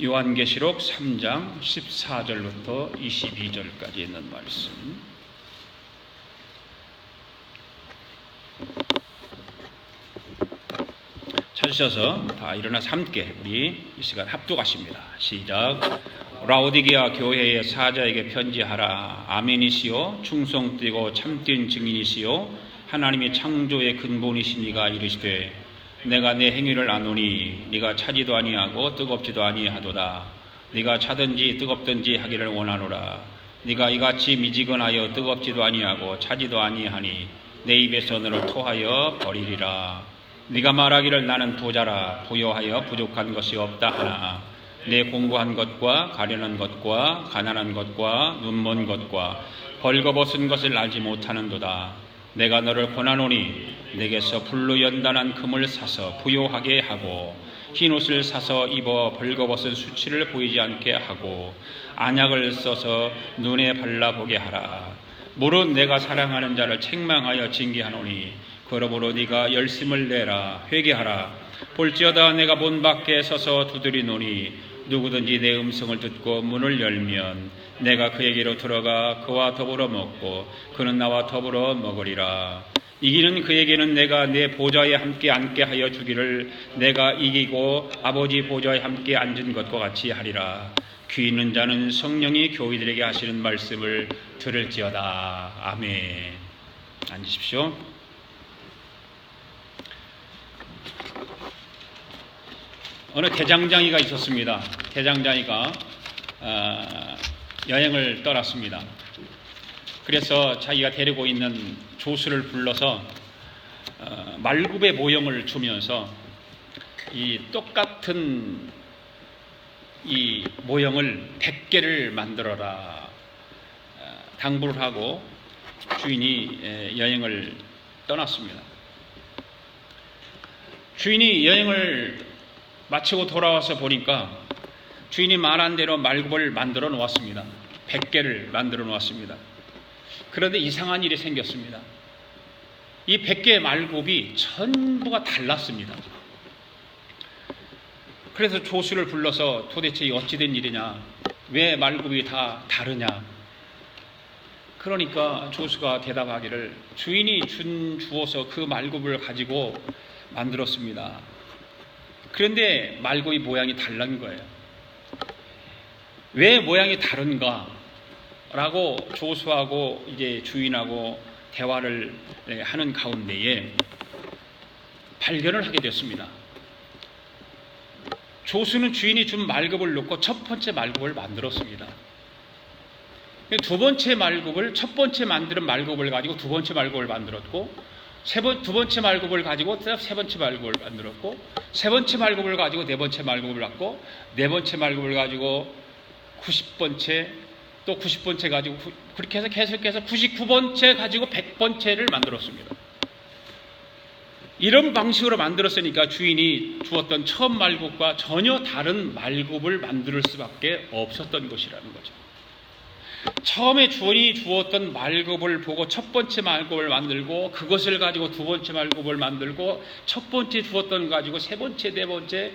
요한계시록 3장 14절부터 22절까지 있는 말씀. 찾으셔서 다 일어나서 함께 우리 이 시간 합독하십니다. 시작. 라오디게아 교회의 사자에게 편지하라. 아멘이시요 충성되고 참된 증인이시요 하나님의 창조의 근본이시니가 이르시되 내가 내 행위를 아노니 네가 차지도 아니하고 뜨겁지도 아니하도다. 네가 차든지 뜨겁든지 하기를 원하노라. 네가 이같이 미지근하여 뜨겁지도 아니하고 차지도 아니하니 내 입에서 너를 토하여 버리리라. 네가 말하기를 나는 부자라 부여하여 부족한 것이 없다 하나 내 공부한 것과 가련한 것과 가난한 것과 눈먼 것과 벌거벗은 것을 알지 못하는도다. 내가 너를 권하노니 내게서 불로 연단한 금을 사서 부요하게 하고 흰옷을 사서 입어 벌거벗은 수치를 보이지 않게 하고 안약을 써서 눈에 발라보게 하라. 무릇 내가 사랑하는 자를 책망하여 징계하노니 그러므로 네가 열심을 내라. 회개하라. 볼지어다 내가 문 밖에 서서 두드리노니 누구든지 내 음성을 듣고 문을 열면 내가 그에게로 들어가 그와 더불어 먹고 그는 나와 더불어 먹으리라. 이기는 그에게는 내가 내 보좌에 함께 앉게 하여 주기를 내가 이기고 아버지 보좌에 함께 앉은 것과 같이 하리라. 귀 있는 자는 성령이 교회들에게 하시는 말씀을 들을지어다. 아멘. 앉으십시오. 어느 대장장이가 있었습니다. 대장장이가 여행을 떠났습니다. 그래서 자기가 데리고 있는 조수를 불러서 말굽의 모형을 주면서 이 똑같은 이 모형을 100개를 만들어라 당부를 하고 주인이 여행을 떠났습니다. 주인이 여행을 마치고 돌아와서 보니까 주인이 말한 대로 말굽을 만들어 놓았습니다. 100개를 만들어 놓았습니다. 그런데 이상한 일이 생겼습니다. 이 100개의 말굽이 전부가 달랐습니다. 그래서 조수를 불러서 도대체 어찌된 일이냐, 왜 말굽이 다 다르냐. 그러니까 조수가 대답하기를 주인이 주어서 그 말굽을 가지고 만들었습니다. 그런데 말굽이 모양이 다른 거예요. 왜 모양이 다른가? 라고 조수하고 이제 주인하고 대화를 하는 가운데에 발견을 하게 됐습니다. 조수는 주인이 준 말굽을 놓고 첫 번째 말굽을 만들었습니다. 두 번째 말굽을 첫 번째 만드는 말굽을 가지고 두 번째 말굽을 만들었고 두 번째 말굽을 가지고 세 번째 말굽을 만들었고 세 번째 말굽을 가지고 네 번째 말굽을 갖고 네 번째 말굽을 가지고 90번째 또 90번째 가지고 그렇게 해서 계속해서 99번째 가지고 100번째를 만들었습니다. 이런 방식으로 만들었으니까 주인이 주었던 처음 말굽과 전혀 다른 말굽을 만들 수밖에 없었던 것이라는 거죠. 처음에 주인이 주었던 말굽을 보고 첫 번째 말굽을 만들고 그것을 가지고 두 번째 말굽을 만들고 첫 번째 주었던 가지고 세 번째, 네 번째,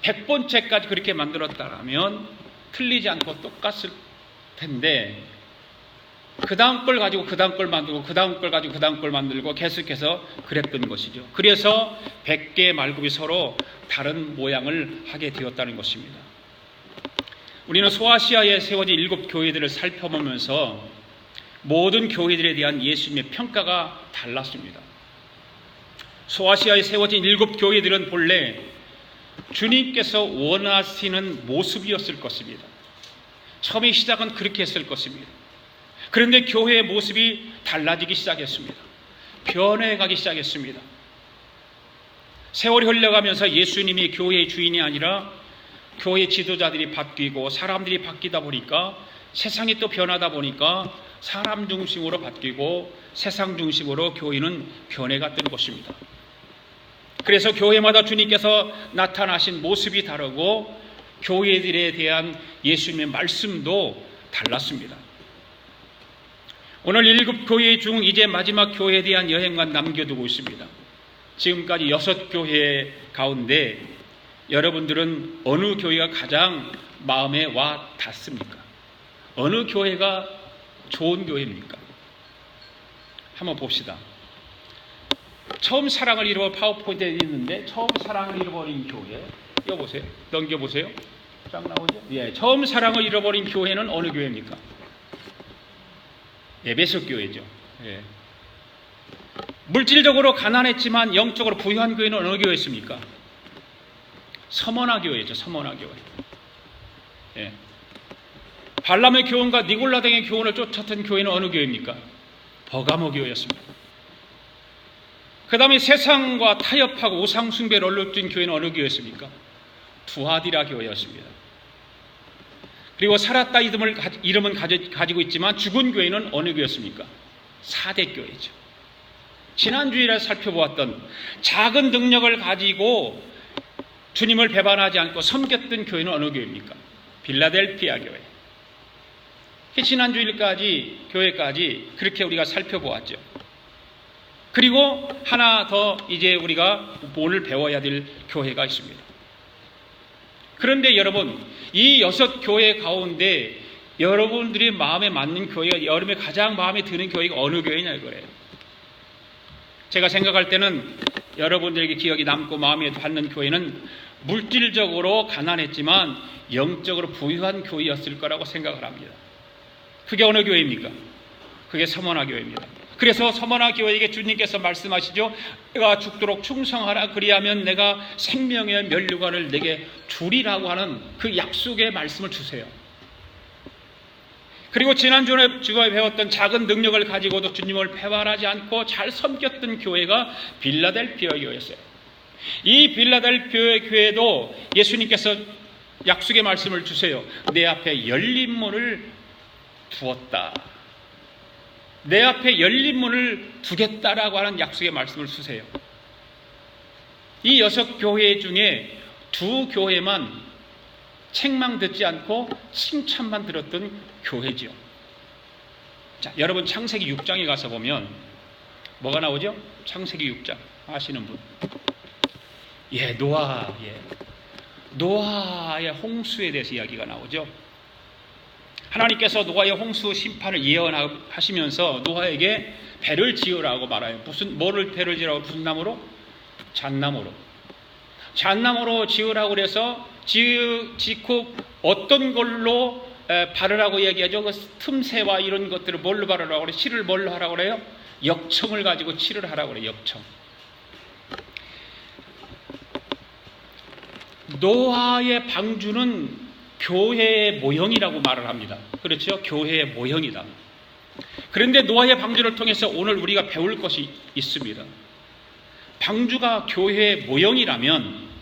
100번째까지 그렇게 만들었다면 틀리지 않고 똑같을 텐데 그 다음 걸 가지고 그 다음 걸 만들고 그 다음 걸 가지고 그 다음 걸 만들고 계속해서 그랬던 것이죠. 그래서 100개의 말굽이 서로 다른 모양을 하게 되었다는 것입니다. 우리는 소아시아에 세워진 7교회들을 살펴보면서 모든 교회들에 대한 예수님의 평가가 달랐습니다. 소아시아에 세워진 7교회들은 본래 주님께서 원하시는 모습이었을 것입니다. 처음에 시작은 그렇게 했을 것입니다. 그런데 교회의 모습이 달라지기 시작했습니다. 변해가기 시작했습니다. 세월이 흘러가면서 예수님이 교회의 주인이 아니라 교회 지도자들이 바뀌고 사람들이 바뀌다 보니까 세상이 또 변하다 보니까 사람 중심으로 바뀌고 세상 중심으로 교회는 변해갔던 것입니다. 그래서 교회마다 주님께서 나타나신 모습이 다르고 교회들에 대한 예수님의 말씀도 달랐습니다. 오늘 7교회 중 이제 마지막 교회에 대한 여행만 남겨두고 있습니다. 지금까지 6교회 가운데 여러분들은 어느 교회가 가장 마음에 와 닿습니까? 어느 교회가 좋은 교회입니까? 한번 봅시다. 처음 사랑을 잃어버린 파워포인트에 있는데 처음 사랑을 잃어버린 교회 이거 보세요. 넘겨보세요. 쫙 나오죠? 예, 처음 사랑을 잃어버린 교회는 어느 교회입니까? 에베소 교회죠. 예. 물질적으로 가난했지만 영적으로 부유한 교회는 어느 교회였습니까? 서머나 교회죠. 서머나 교회. 예. 발람의 교훈과 니골라 등의 교훈을 쫓았던 교회는 어느 교회입니까? 버가모 교회였습니다. 그 다음에 세상과 타협하고 우상숭배를 얼룩진 교회는 어느 교회였습니까? 두아디라 교회였습니다. 그리고 살았다 이름은 가지고 있지만 죽은 교회는 어느 교회였습니까? 사대 교회죠. 지난주일에 살펴보았던 작은 능력을 가지고 주님을 배반하지 않고 섬겼던 교회는 어느 교회입니까? 빌라델피아 교회. 지난주일까지 교회까지 그렇게 우리가 살펴보았죠. 그리고 하나 더 이제 우리가 오늘 배워야 될 교회가 있습니다. 그런데 여러분, 이 6교회 가운데 여러분들이 마음에 맞는 교회가, 여러분의 가장 마음에 드는 교회가 어느 교회냐 이거예요. 제가 생각할 때는 여러분들에게 기억이 남고 마음에 받는 교회는 물질적으로 가난했지만 영적으로 부유한 교회였을 거라고 생각을 합니다. 그게 어느 교회입니까? 그게 서머나 교회입니다. 그래서 서머나 교회에게 주님께서 말씀하시죠. 내가 죽도록 충성하라. 그리하면 내가 생명의 면류관을 내게 주리라고 하는 그 약속의 말씀을 주세요. 그리고 지난주에 배웠던 작은 능력을 가지고도 주님을 배반하지 않고 잘 섬겼던 교회가 빌라델피아 교회였어요. 이 빌라델피아 교회도 예수님께서 약속의 말씀을 주세요. 내 앞에 열린 문을 두었다. 내 앞에 열린 문을 두겠다라고 하는 약속의 말씀을 주세요. 이 6교회 중에 2교회만 책망 듣지 않고 칭찬만 들었던 교회지요. 자, 여러분 창세기 6장에 가서 보면 뭐가 나오죠? 창세기 6장 아시는 분? 예, 노아의 홍수에 대해서 이야기가 나오죠. 하나님께서 노아의 홍수 심판을 예언하시면서 노아에게 배를 지으라고 말해요. 뭐를 배를 지으라고? 무슨 나무로? 잣나무로 지으라고 그래서 짓고 어떤 걸로 바르라고 얘기하죠? 그 틈새와 이런 것들을 뭘로 바르라고 그래요? 칠을 뭘로 하라고 그래요? 역청을 가지고 칠을 하라고 그래요. 역청. 노아의 방주는 교회의 모형이라고 말을 합니다. 그렇죠? 교회의 모형이다. 그런데 노아의 방주를 통해서 오늘 우리가 배울 것이 있습니다. 방주가 교회의 모형이라면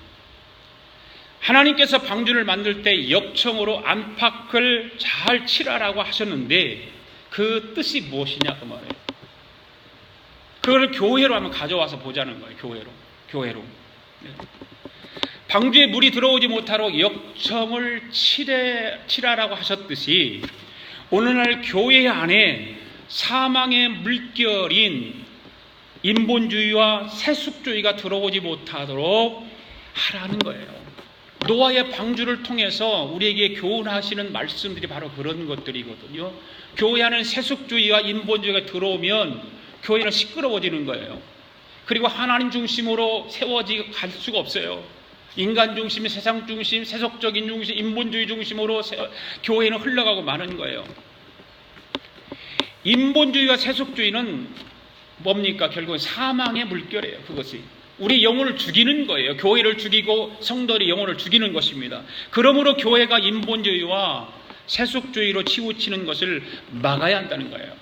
하나님께서 방주를 만들 때 역청으로 안팎을 잘 칠하라고 하셨는데 그 뜻이 무엇이냐 그 말이에요. 그걸 교회로 한번 가져와서 보자는 거예요. 교회로. 네. 방주에 물이 들어오지 못하도록 역청을 칠하라고 하셨듯이 오늘날 교회 안에 사망의 물결인 인본주의와 세속주의가 들어오지 못하도록 하라는 거예요. 노아의 방주를 통해서 우리에게 교훈하시는 말씀들이 바로 그런 것들이거든요. 교회 안에 세속주의와 인본주의가 들어오면 교회는 시끄러워지는 거예요. 그리고 하나님 중심으로 갈 수가 없어요. 인간 중심, 세상 중심, 세속적인 중심, 인본주의 중심으로 교회는 흘러가고 마는 거예요. 인본주의와 세속주의는 뭡니까? 결국은 사망의 물결이에요. 그것이 우리 영혼을 죽이는 거예요. 교회를 죽이고 성도의 영혼을 죽이는 것입니다. 그러므로 교회가 인본주의와 세속주의로 치우치는 것을 막아야 한다는 거예요.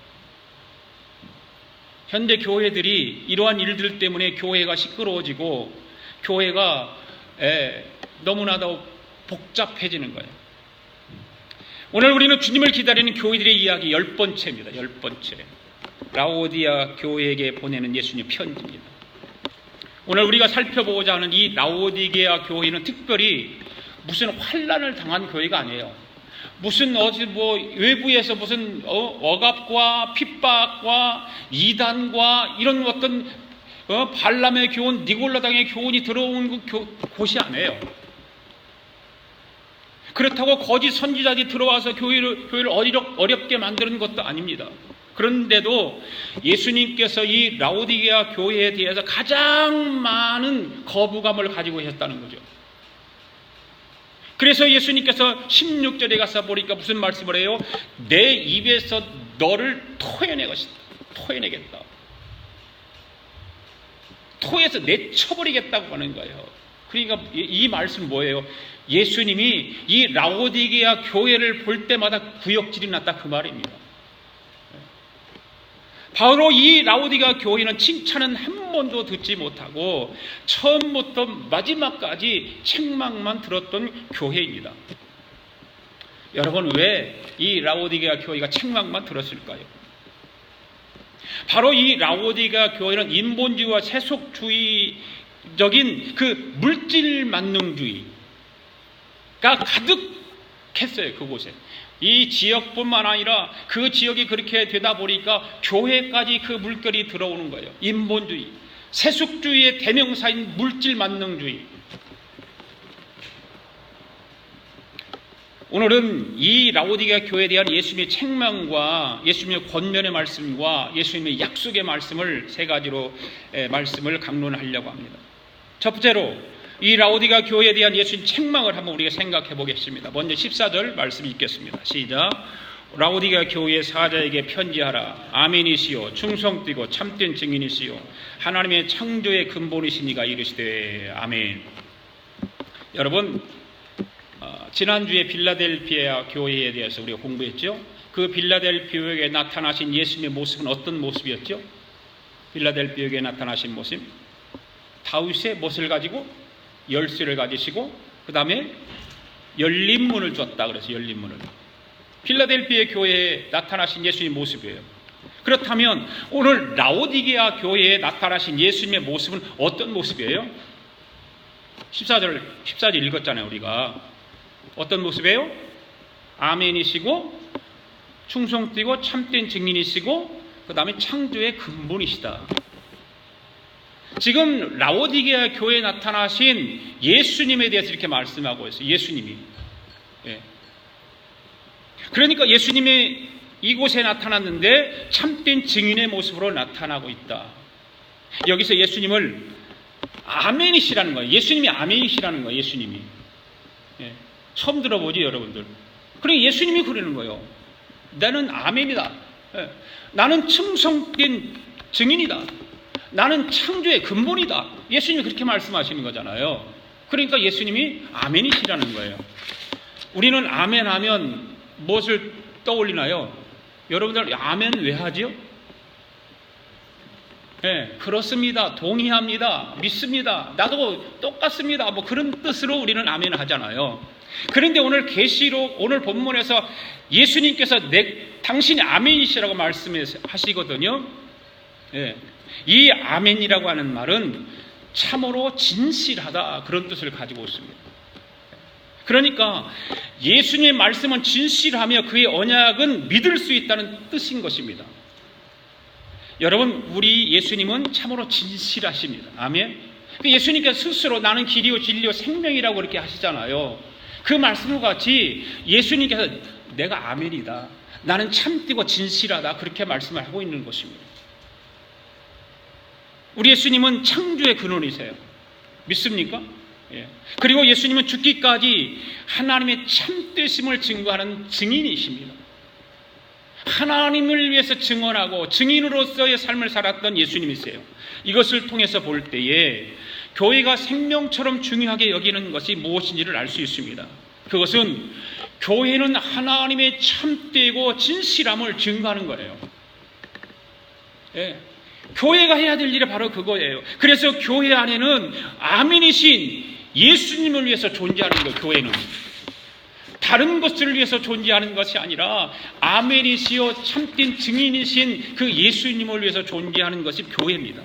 현대 교회들이 이러한 일들 때문에 교회가 시끄러워지고 교회가 너무나도 복잡해지는 거예요. 오늘 우리는 주님을 기다리는 교회들의 이야기 10번째입니다. 10번째. 라오디아 교회에게 보내는 예수님 편지입니다. 오늘 우리가 살펴보고자 하는 이 라오디게아 교회는 특별히 무슨 환난을 당한 교회가 아니에요. 무슨 외부에서 무슨 억압과 핍박과 이단과 이런 어떤 발람의 교훈, 니골라당의 교훈이 들어온 곳이 아니에요. 그렇다고 거짓 선지자들이 들어와서 교회를 어렵게 만드는 것도 아닙니다. 그런데도 예수님께서 이 라오디게아 교회에 대해서 가장 많은 거부감을 가지고 계셨다는 거죠. 그래서 예수님께서 16절에 가서 보니까 무슨 말씀을 해요? 내 입에서 너를 토해내겠다. 토해서 내쳐버리겠다고 하는 거예요. 그러니까 이 말씀 뭐예요? 예수님이 이 라오디게아 교회를 볼 때마다 구역질이 났다 그 말입니다. 바로 이 라오디게아 교회는 칭찬은 한 번도 듣지 못하고 처음부터 마지막까지 책망만 들었던 교회입니다. 여러분, 왜 이 라오디게아 교회가 책망만 들었을까요? 바로 이 라오디게아 교회는 인본주의와 세속주의적인 그 물질 만능주의가 가득했어요. 그곳에. 이 지역뿐만 아니라 그 지역이 그렇게 되다 보니까 교회까지 그 물결이 들어오는 거예요. 인본주의, 세속주의의 대명사인 물질 만능주의. 오늘은 이 라오디게아 교회에 대한 예수님의 책망과 예수님의 권면의 말씀과 예수님의 약속의 말씀을 세 가지로 말씀을 강론하려고 합니다. 첫 번째로 이 라오디게아 교회에 대한 예수님 책망을 한번 우리가 생각해 보겠습니다. 먼저 14절 말씀 읽겠습니다. 시작. 라오디게아 교회의 사자에게 편지하라. 아멘이시요 충성되고 참된 증인이시요 하나님의 창조의 근본이신 이가 이르시되 아멘. 여러분, 지난주에 빌라델피아 교회에 대해서 우리가 공부했죠. 그 빌라델피아 교회에 나타나신 예수님의 모습은 어떤 모습이었죠? 빌라델피아 교회에 나타나신 모습, 다윗의 못을 가지고 열쇠를 가지시고 그 다음에 열린 문을 줬다. 그래서 열린 문을. 필라델피아 교회에 나타나신 예수님의 모습이에요. 그렇다면 오늘 라오디게아 교회에 나타나신 예수님의 모습은 어떤 모습이에요? 14절 읽었잖아요. 우리가 어떤 모습이에요? 아멘이시고 충성되고 참된 증인이시고 그 다음에 창조의 근본이시다. 지금 라오디게아 교회에 나타나신 예수님에 대해서 이렇게 말씀하고 있어요. 예수님이. 예. 그러니까 예수님이 이곳에 나타났는데 참된 증인의 모습으로 나타나고 있다. 여기서 예수님을 아멘이시라는 거예요. 예수님이 아멘이시라는 거예요. 예수님이. 예. 처음 들어보지 여러분들. 그러니까 예수님이 그러는 거예요. 나는 아멘이다. 예. 나는 충성된 증인이다. 나는 창조의 근본이다. 예수님이 그렇게 말씀하시는 거잖아요. 그러니까 예수님이 아멘이시라는 거예요. 우리는 아멘 하면 무엇을 떠올리나요? 여러분들 아멘 왜 하지요? 네, 그렇습니다. 동의합니다. 믿습니다. 나도 똑같습니다. 뭐 그런 뜻으로 우리는 아멘 하잖아요. 그런데 오늘 계시록 오늘 본문에서 예수님께서 당신이 아멘이시라고 말씀하시거든요. 네. 이 아멘이라고 하는 말은 참으로 진실하다 그런 뜻을 가지고 있습니다. 그러니까 예수님의 말씀은 진실하며 그의 언약은 믿을 수 있다는 뜻인 것입니다. 여러분, 우리 예수님은 참으로 진실하십니다. 아멘. 예수님께서 스스로 나는 길이요 진리요 생명이라고 그렇게 하시잖아요. 그 말씀과 같이 예수님께서 내가 아멘이다. 나는 참되고 진실하다. 그렇게 말씀을 하고 있는 것입니다. 우리 예수님은 창조의 근원이세요. 믿습니까? 예. 그리고 예수님은 죽기까지 하나님의 참되심을 증거하는 증인이십니다. 하나님을 위해서 증언하고 증인으로서의 삶을 살았던 예수님이세요. 이것을 통해서 볼 때에 교회가 생명처럼 중요하게 여기는 것이 무엇인지를 알 수 있습니다. 그것은 교회는 하나님의 참되고 진실함을 증거하는 거예요. 예. 교회가 해야 될 일이 바로 그거예요. 그래서 교회 안에는 아멘이신 예수님을 위해서 존재하는 거예요. 교회는 다른 것을 위해서 존재하는 것이 아니라 아멘이시요 참된 증인이신 그 예수님을 위해서 존재하는 것이 교회입니다.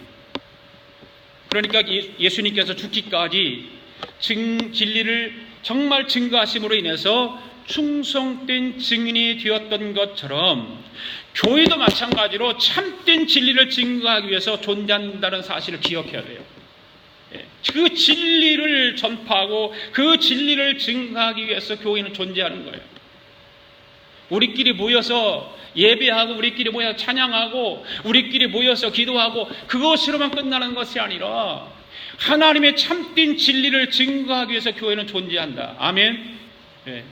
그러니까 예수님께서 죽기까지 진리를 정말 증거하심으로 인해서 충성된 증인이 되었던 것처럼 교회도 마찬가지로 참된 진리를 증거하기 위해서 존재한다는 사실을 기억해야 돼요. 예. 그 진리를 전파하고 그 진리를 증가하기 위해서 교회는 존재하는 거예요. 우리끼리 모여서 예배하고 우리끼리 모여서 찬양하고 우리끼리 모여서 기도하고 그것으로만 끝나는 것이 아니라 하나님의 참된 진리를 증거하기 위해서 교회는 존재한다. 아멘. 네.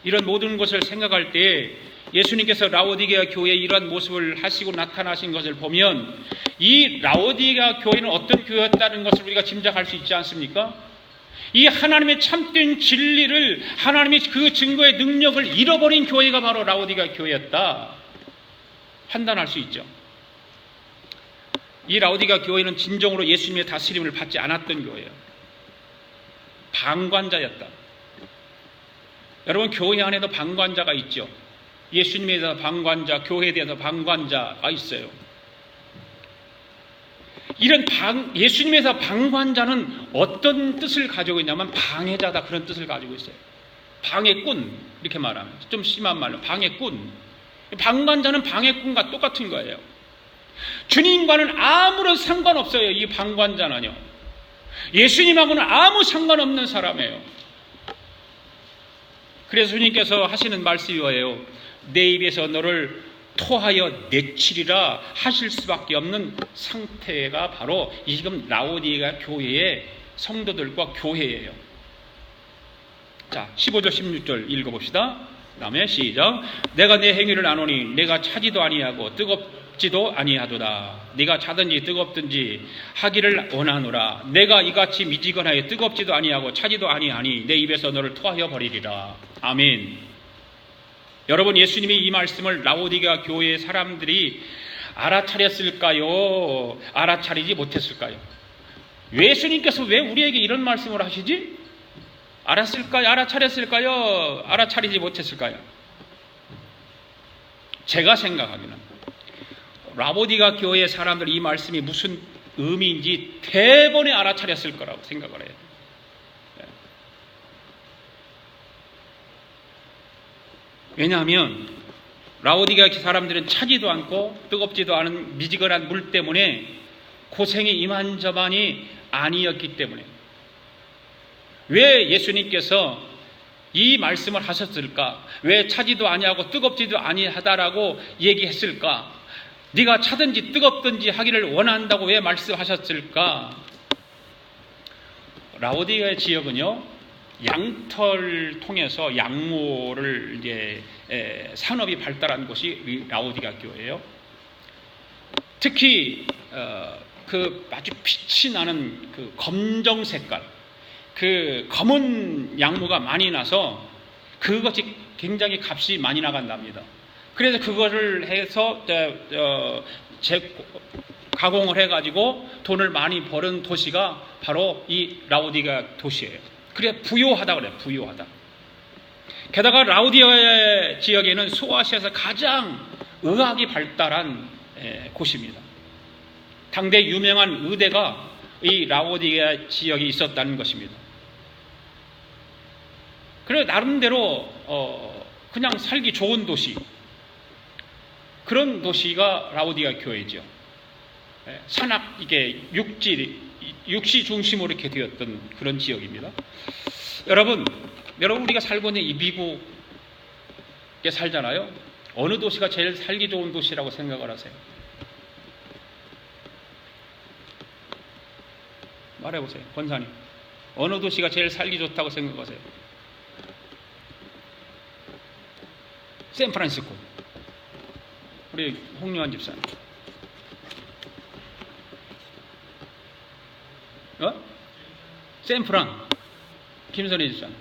이런 모든 것을 생각할 때 예수님께서 라오디게아 교회에 이러한 모습을 하시고 나타나신 것을 보면 이 라오디게아 교회는 어떤 교회였다는 것을 우리가 짐작할 수 있지 않습니까? 이 하나님의 참된 진리를 하나님의 그 증거의 능력을 잃어버린 교회가 바로 라오디게아 교회였다 판단할 수 있죠. 이 라오디게아 교회는 진정으로 예수님의 다스림을 받지 않았던 교회예요. 방관자였다. 여러분, 교회 안에도 방관자가 있죠. 예수님에 대해서 방관자, 교회에 대해서 방관자가 있어요. 이런 예수님에서 방관자는 어떤 뜻을 가지고 있냐면 방해자다, 그런 뜻을 가지고 있어요. 방해꾼, 이렇게 말하면 좀 심한 말로 방해꾼. 방관자는 방해꾼과 똑같은 거예요. 주님과는 아무런 상관없어요. 이 방관자는요. 예수님하고는 아무 상관없는 사람이에요. 그래서 주님께서 하시는 말씀이 뭐예요? 내 입에서 너를 토하여 내치리라 하실 수밖에 없는 상태가 바로 지금 라오디게아 교회의 성도들과 교회예요. 자, 15절 16절 읽어봅시다. 그 다음에 시작. 내가 내 행위를 아노니 내가 차지도 아니하고 뜨겁지도 아니하도다. 네가 차든지 뜨겁든지 하기를 원하노라. 내가 이같이 미지근하여 뜨겁지도 아니하고 차지도 아니하니 내 입에서 너를 토하여 버리리라. 아멘. 여러분, 예수님이 이 말씀을 라오디게아 교회의 사람들이 알아차렸을까요? 알아차리지 못했을까요? 예수님께서 왜 우리에게 이런 말씀을 하시지? 알았을까요? 알아차렸을까요? 알아차리지 못했을까요? 제가 생각하기는 라오디게아 교회의 사람들이 이 말씀이 무슨 의미인지 대번에 알아차렸을 거라고 생각을 해요. 왜냐하면 라오디게아 사람들은 차지도 않고 뜨겁지도 않은 미지근한 물 때문에 고생이 이만저만이 아니었기 때문에. 왜 예수님께서 이 말씀을 하셨을까? 왜 차지도 아니하고 뜨겁지도 아니하다라고 얘기했을까? 네가 차든지 뜨겁든지 하기를 원한다고 왜 말씀하셨을까? 라오디게아 지역은요, 양털 통해서 양모를 이제 산업이 발달한 곳이 라오디게아 교회예요. 특히 그 아주 빛이 나는 그 검정 색깔, 그 검은 양모가 많이 나서 그것이 굉장히 값이 많이 나간답니다. 그래서 그거를 해서 가공을 해가지고 돈을 많이 버는 도시가 바로 이 라오디게아 도시예요. 그래 부유하다 그래요. 부유하다. 게다가 라오디게아 지역에는 소아시아에서 가장 의학이 발달한 곳입니다. 당대 유명한 의대가 이 라오디게아 지역에 있었다는 것입니다. 그래 나름대로 그냥 살기 좋은 도시, 그런 도시가 라오디게아 교회죠. 산악, 이게 육시 중심으로 이렇게 되었던 그런 지역입니다. 여러분 우리가 살고 있는 이 미국에 살잖아요. 어느 도시가 제일 살기 좋은 도시라고 생각을 하세요? 말해보세요. 권사님, 어느 도시가 제일 살기 좋다고 생각하세요? 샌프란시스코. 우리 홍유한 집사님. 샌프란. 김선희 집사님.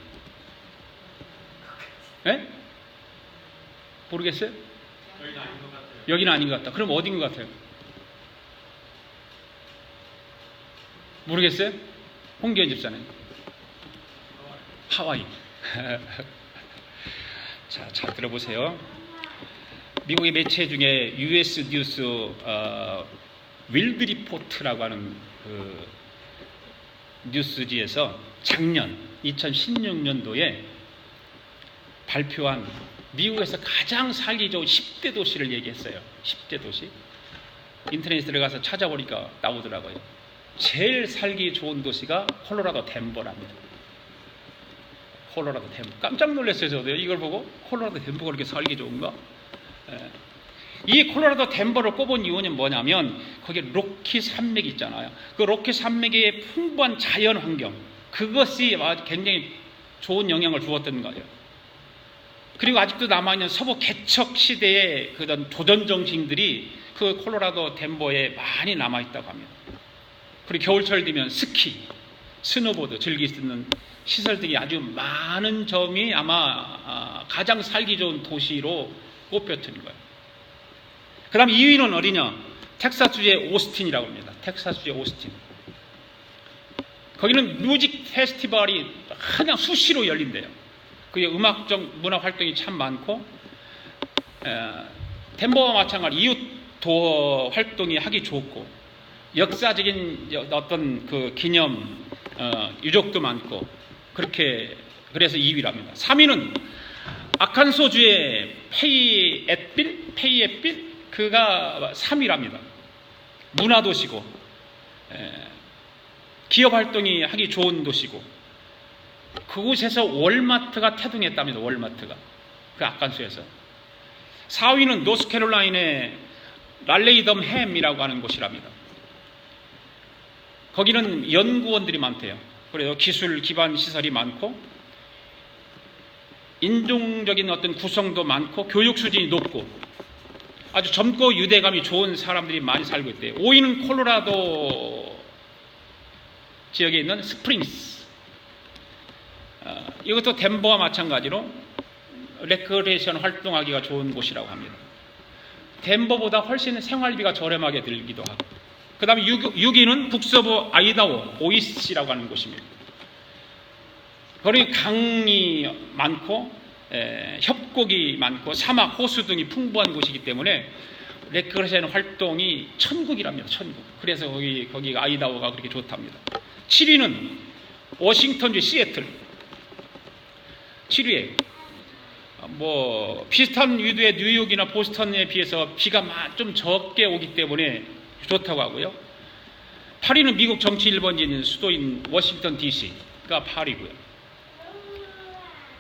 예? 모르겠어요? 여기는 아닌 것 같다. 그럼 어딘 것 같아요? 모르겠어요? 홍기현 집사님. 하와이. 자, 잘 들어보세요. 미국의 매체 중에 US 뉴스 윌드 리포트라고 하는 그 뉴스지에서 작년 2016년도에 발표한 미국에서 가장 살기 좋은 10대 도시를 얘기했어요. 10대 도시. 인터넷에 들어가서 찾아보니까 나오더라고요. 제일 살기 좋은 도시가 콜로라도 덴버랍니다. 콜로라도 덴버. 깜짝 놀랐어요, 저도 이걸 보고. 콜로라도 덴버가 그렇게 살기 좋은가? 이 콜로라도 덴버를 꼽은 이유는 뭐냐면 거기에 로키 산맥이 있잖아요. 그 로키 산맥의 풍부한 자연 환경, 그것이 굉장히 좋은 영향을 주었던 거예요. 그리고 아직도 남아있는 서부 개척 시대의 그런 도전 정신들이 그 콜로라도 덴버에 많이 남아있다고 합니다. 그리고 겨울철 되면 스키, 스노보드 즐길 수 있는 시설들이 아주 많은 점이 아마 가장 살기 좋은 도시로 꼽혔던 거예요. 그 다음 2위는 어디냐? 텍사스주의 오스틴이라고 합니다. 텍사스주의 오스틴. 거기는 뮤직 페스티벌이 그냥 수시로 열린대요. 그게 음악적 문화 활동이 참 많고, 덴버와 마찬가지 이웃 도어 활동이 하기 좋고, 역사적인 어떤 그 기념 유적도 많고, 그래서 2위랍니다. 3위는 아칸소주의 페이앳빌 그가 3위랍니다. 문화도시고 기업 활동이 하기 좋은 도시고, 그곳에서 월마트가 태동했답니다. 월마트가 그 아칸소에서. 4위는 노스캐롤라인의 랄레이덤 햄이라고 하는 곳이랍니다. 거기는 연구원들이 많대요. 그래서 기술 기반 시설이 많고, 인종적인 어떤 구성도 많고, 교육 수준이 높고, 아주 젊고 유대감이 좋은 사람들이 많이 살고 있대요. 5위는 콜로라도 지역에 있는 스프링스. 이것도 덴버와 마찬가지로 레크레이션 활동하기가 좋은 곳이라고 합니다. 덴버보다 훨씬 생활비가 저렴하게 들기도 하고. 그 다음에 6위는 북서부 아이다호 오이시라고 하는 곳입니다. 거기 강이 많고 협곡이 많고 사막, 호수 등이 풍부한 곳이기 때문에 레크레이션 활동이 천국이랍니다. 천국. 그래서 거기가 아이다호가 그렇게 좋답니다. 7위는 워싱턴주 시애틀. 7위에 비슷한 위도의 뉴욕이나 보스턴에 비해서 비가 좀 적게 오기 때문에 좋다고 하고요. 8위는 미국 정치 1번지인 수도인 워싱턴 DC가 8위고요.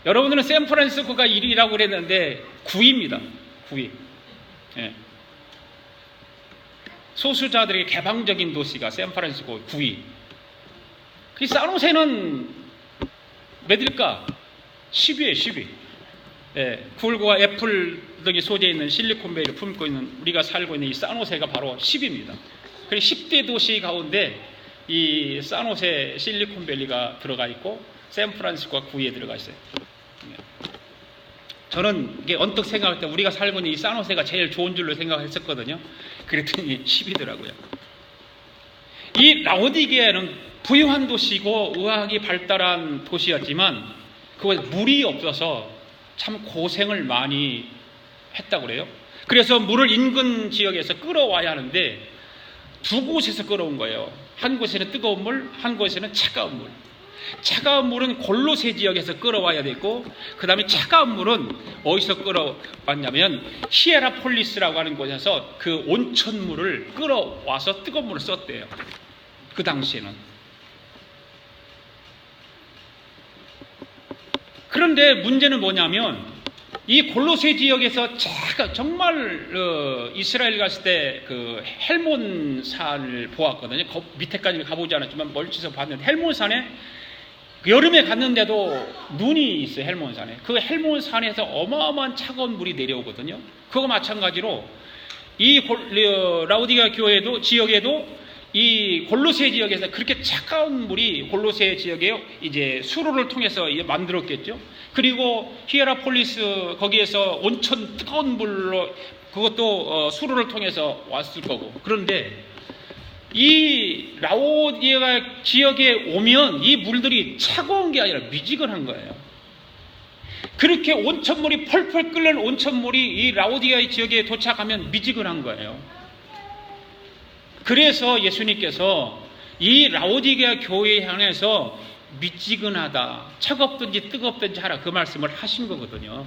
여러분들은 샌프란시스코가 1위라고 그랬는데 9위입니다. 9위. 소수자들의 개방적인 도시가 샌프란시스코 9위. 그 산호세는 몇일까? 10위에 10위. 구글과 애플 등이 소재해 있는 실리콘밸리를 품고 있는, 우리가 살고 있는 이 산호세가 바로 10위입니다. 그리고 10대 도시 가운데 이 산호세 실리콘밸리가 들어가 있고 샌프란시스코가 9위에 들어가 있어요. 저는 이게 언뜻 생각할 때 우리가 살고 있는 이 산호세가 제일 좋은 줄로 생각했었거든요. 그랬더니 10위더라고요. 이 라오디게아는 부유한 도시고 의학이 발달한 도시였지만 그곳에 물이 없어서 참 고생을 많이 했다고 그래요. 그래서 물을 인근 지역에서 끌어와야 하는데 두 곳에서 끌어온 거예요. 한 곳에는 뜨거운 물, 한 곳에는 차가운 물. 차가운 물은 골로새 지역에서 끌어와야 되고, 그 다음에 차가운 물은 어디서 끌어왔냐면 히에라폴리스라고 하는 곳에서 그 온천물을 끌어와서 뜨거운 물을 썼대요. 그 당시에는. 그런데 문제는 뭐냐면 이 골로새 지역에서 제가 정말 이스라엘 갔을 때 그 헬몬산을 보았거든요. 밑에까지 가보지 않았지만 멀리서 봤는데 헬몬산에 여름에 갔는데도 눈이 있어요. 헬몬산에. 그 헬몬산에서 어마어마한 차가운 물이 내려오거든요. 그거 마찬가지로 이 라오디게아 교회도 지역에도 이 골로새 지역에서 그렇게 차가운 물이 골로새 지역에 이제 수로를 통해서 만들었겠죠. 그리고 히에라폴리스 거기에서 온천 뜨거운 물로 그것도 수로를 통해서 왔을 거고. 그런데 이 라오디게아 지역에 오면 이 물들이 차가운 게 아니라 미지근한 거예요. 그렇게 온천물이 펄펄 끓는 온천물이 이 라오디게아 지역에 도착하면 미지근한 거예요. 그래서 예수님께서 이 라오디게아 교회에 향해서 미지근하다, 차갑든지 뜨겁든지 하라, 그 말씀을 하신 거거든요.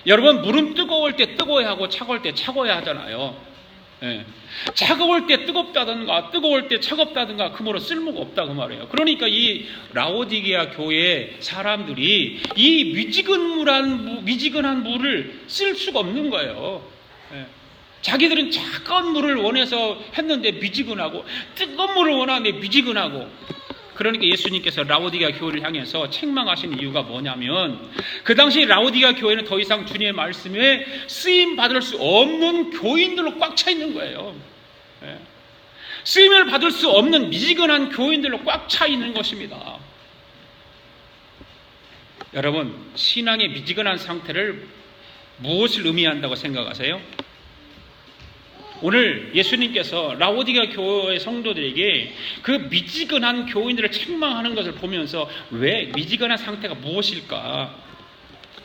여러분, 물은 뜨거울 때 뜨거워야 하고 차가울 때 차가워야 하잖아요. 예. 차가울 때 뜨겁다든가 뜨거울 때 차갑다든가 그러므로 쓸모가 없다 그 말이에요. 그러니까 이 라오디게아 교회 사람들이 이 미지근한 물을 쓸 수가 없는 거예요. 예. 자기들은 차가운 물을 원해서 했는데 미지근하고 뜨거운 물을 원하는데 미지근하고. 그러니까 예수님께서 라오디게아 교회를 향해서 책망하신 이유가 뭐냐면 그 당시 라오디게아 교회는 더 이상 주님의 말씀에 쓰임 받을 수 없는 교인들로 꽉 차 있는 거예요. 예. 쓰임을 받을 수 없는 미지근한 교인들로 꽉 차 있는 것입니다. 여러분, 신앙의 미지근한 상태를 무엇을 의미한다고 생각하세요? 오늘 예수님께서 라오디게아 교회 성도들에게 그 미지근한 교인들을 책망하는 것을 보면서 왜 미지근한 상태가 무엇일까?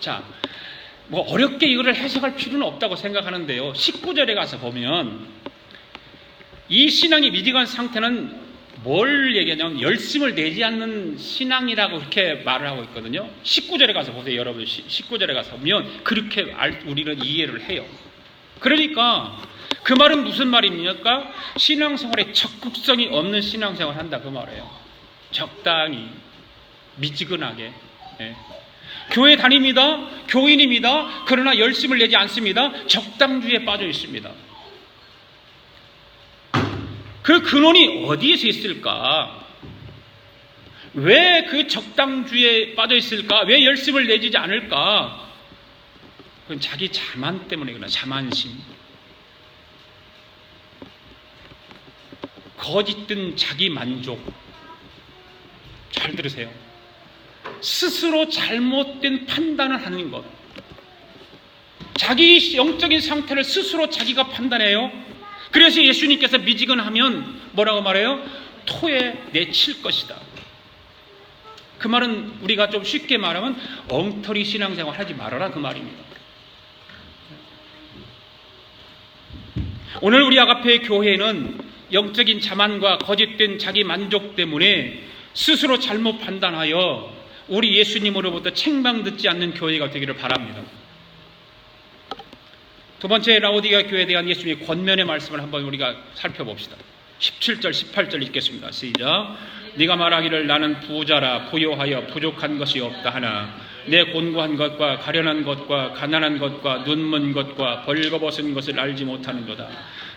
자, 뭐 어렵게 이거를 해석할 필요는 없다고 생각하는데요. 19절에 가서 보면 이 신앙의 미지근한 상태는 뭘 얘기하냐면 열심을 내지 않는 신앙이라고 그렇게 말을 하고 있거든요. 19절에 가서 보세요. 여러분 19절에 가서 보면 그렇게 우리는 이해를 해요. 그러니까 그 말은 무슨 말입니까? 신앙생활에 적극성이 없는 신앙생활을 한다 그 말이에요. 적당히 미지근하게. 예. 교회 다닙니다. 교인입니다. 그러나 열심을 내지 않습니다. 적당주의에 빠져 있습니다. 그 근원이 어디에서 있을까? 왜 그 적당주의에 빠져 있을까? 왜 열심을 내지 않을까? 그건 자기 자만 때문에 그러나 자만심. 거짓된 자기 만족. 잘 들으세요. 스스로 잘못된 판단을 하는 것. 자기 영적인 상태를 스스로 자기가 판단해요. 그래서 예수님께서 미지근하면 뭐라고 말해요? 토에 내칠 것이다. 그 말은 우리가 좀 쉽게 말하면 엉터리 신앙생활 하지 말아라 그 말입니다. 오늘 우리 아가페 교회는 영적인 자만과 거짓된 자기 만족 때문에 스스로 잘못 판단하여 우리 예수님으로부터 책망 듣지 않는 교회가 되기를 바랍니다. 두 번째 라오디게아 교회에 대한 예수님의 권면의 말씀을 한번 우리가 살펴봅시다. 17절 18절 읽겠습니다. 시작. 네가 말하기를 나는 부자라 부요하여 부족한 것이 없다 하나 내 곤고한 것과 가련한 것과 가난한 것과 눈먼 것과 벌거벗은 것을 알지 못하는도다.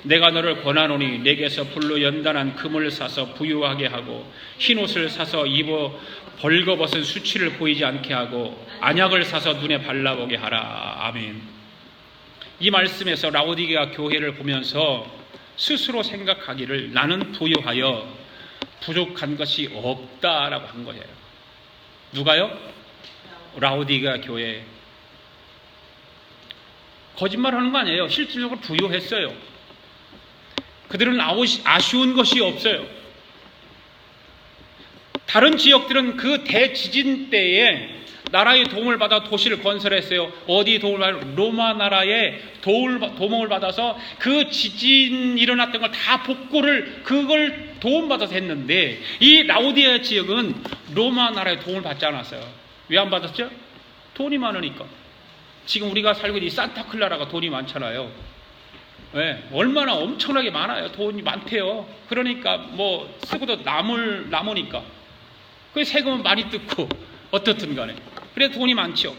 내가 너를 권하노니 내게서 불로 연단한 금을 사서 부유하게 하고 흰옷을 사서 입어 벌거벗은 수치를 보이지 않게 하고 안약을 사서 눈에 발라보게 하라. 아멘. 이 말씀에서 라오디게아 교회를 보면서 스스로 생각하기를 나는 부유하여 부족한 것이 없다라고 한 거예요. 누가요? 라오디게아 교회. 거짓말하는 거 아니에요. 실질적으로 부유했어요. 그들은 아쉬운 것이 없어요. 다른 지역들은 그 대지진 때에 나라의 도움을 받아 도시를 건설했어요. 어디 도움을 받아요? 로마 나라의 도움을 받아서 그 지진 일어났던 걸 다 그걸 도움받아서 했는데 이 라오디게아 지역은 로마 나라의 도움을 받지 않았어요. 왜 안 받았죠? 돈이 많으니까. 지금 우리가 살고 있는 이 산타클라라가 돈이 많잖아요. 네, 얼마나 엄청나게 많아요. 돈이 많대요. 그러니까 뭐 쓰고도 남으니까. 그 세금은 많이 뜯고 어떻든 간에. 그래 돈이 많죠.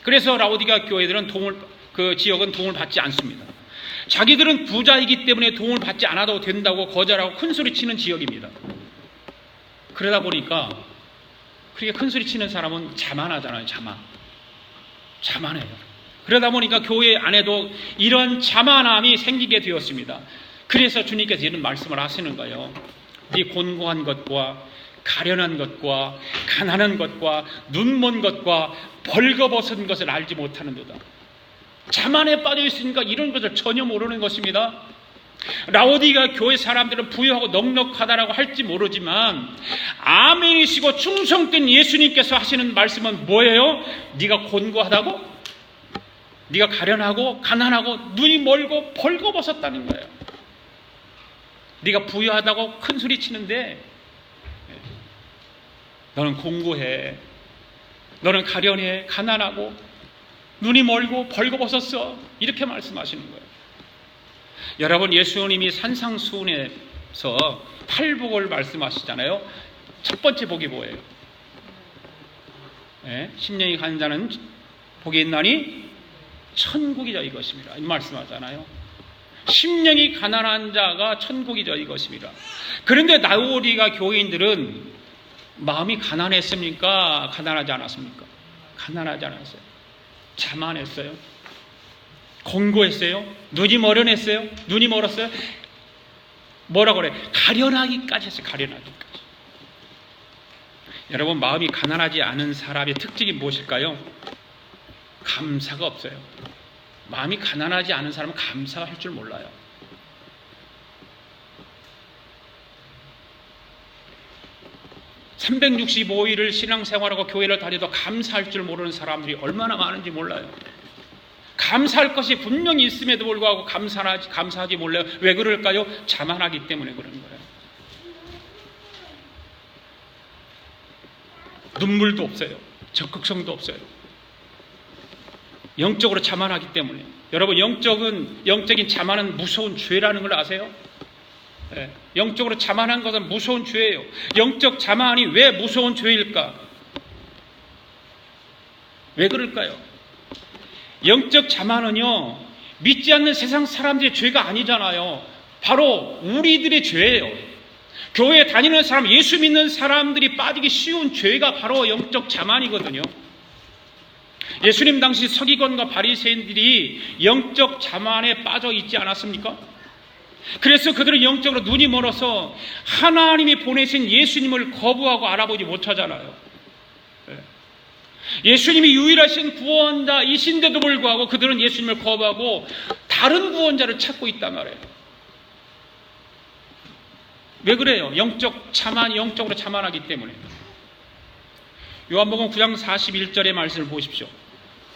그래서 라오디게아 교회들은 그 지역은 도움을 받지 않습니다. 자기들은 부자이기 때문에 도움을 받지 않아도 된다고 거절하고 큰소리치는 지역입니다. 그러다 보니까 그렇게 큰소리치는 사람은 자만하잖아요. 자만해요. 그러다 보니까 교회 안에도 이런 자만함이 생기게 되었습니다. 그래서 주님께서 이런 말씀을 하시는 거예요. 네 곤고한 것과 가련한 것과 가난한 것과 눈먼 것과 벌거벗은 것을 알지 못하는도다. 자만에 빠져 있으니까 이런 것을 전혀 모르는 것입니다. 라오디게아 교회 사람들은 부유하고 넉넉하다라고 할지 모르지만 아멘이시고 충성된 예수님께서 하시는 말씀은 뭐예요? 네가 곤고하다고? 네가 가련하고 가난하고 눈이 멀고 벌거벗었다는 거예요. 네가 부유하다고 큰소리 치는데 너는 공고해. 너는 가련해. 가난하고 눈이 멀고 벌거벗었어. 이렇게 말씀하시는 거예요. 여러분, 예수님이 산상수훈에서 팔복을 말씀하시잖아요. 첫 번째 복이 뭐예요? 네? 심령이 가는 자는 복이 있나니 천국이죠 이것입니다. 이 말씀하잖아요. 심령이 가난한 자가 천국이죠 이것입니다. 그런데 라오디가 교인들은 마음이 가난했습니까? 가난하지 않았습니까? 가난하지 않았어요. 자만했어요. 공고했어요. 눈이 머련했어요. 눈이 멀었어요. 뭐라고 그래? 가련하기까지 했어요. 가련하기까지. 여러분, 마음이 가난하지 않은 사람의 특징이 무엇일까요? 감사가 없어요. 마음이 가난하지 않은 사람은 감사할 줄 몰라요. (365일을) 신앙생활하고 교회를 다녀도 감사할 줄 모르는 사람들이 얼마나 많은지 몰라요. 감사할 것이 분명히 있음에도 불구하고 감사하지 몰라요. 왜 그럴까요? 자만하기 때문에 그런 거예요. 눈물도 없어요. 적극성도 없어요. 영적으로 자만하기 때문에. 여러분, 영적인 자만은 무서운 죄라는 걸 아세요? 네. 영적으로 자만한 것은 무서운 죄예요. 영적 자만이 왜 무서운 죄일까? 왜 그럴까요? 영적 자만은요, 믿지 않는 세상 사람들의 죄가 아니잖아요. 바로 우리들의 죄예요. 교회에 다니는 사람, 예수 믿는 사람들이 빠지기 쉬운 죄가 바로 영적 자만이거든요. 예수님 당시 서기관과 바리새인들이 영적 자만에 빠져 있지 않았습니까? 그래서 그들은 영적으로 눈이 멀어서 하나님이 보내신 예수님을 거부하고 알아보지 못하잖아요. 예수님이 유일하신 구원자이신데도 불구하고 그들은 예수님을 거부하고 다른 구원자를 찾고 있단 말이에요. 왜 그래요? 영적으로 자만하기 때문에. 요한복음 9장 41절의 말씀을 보십시오.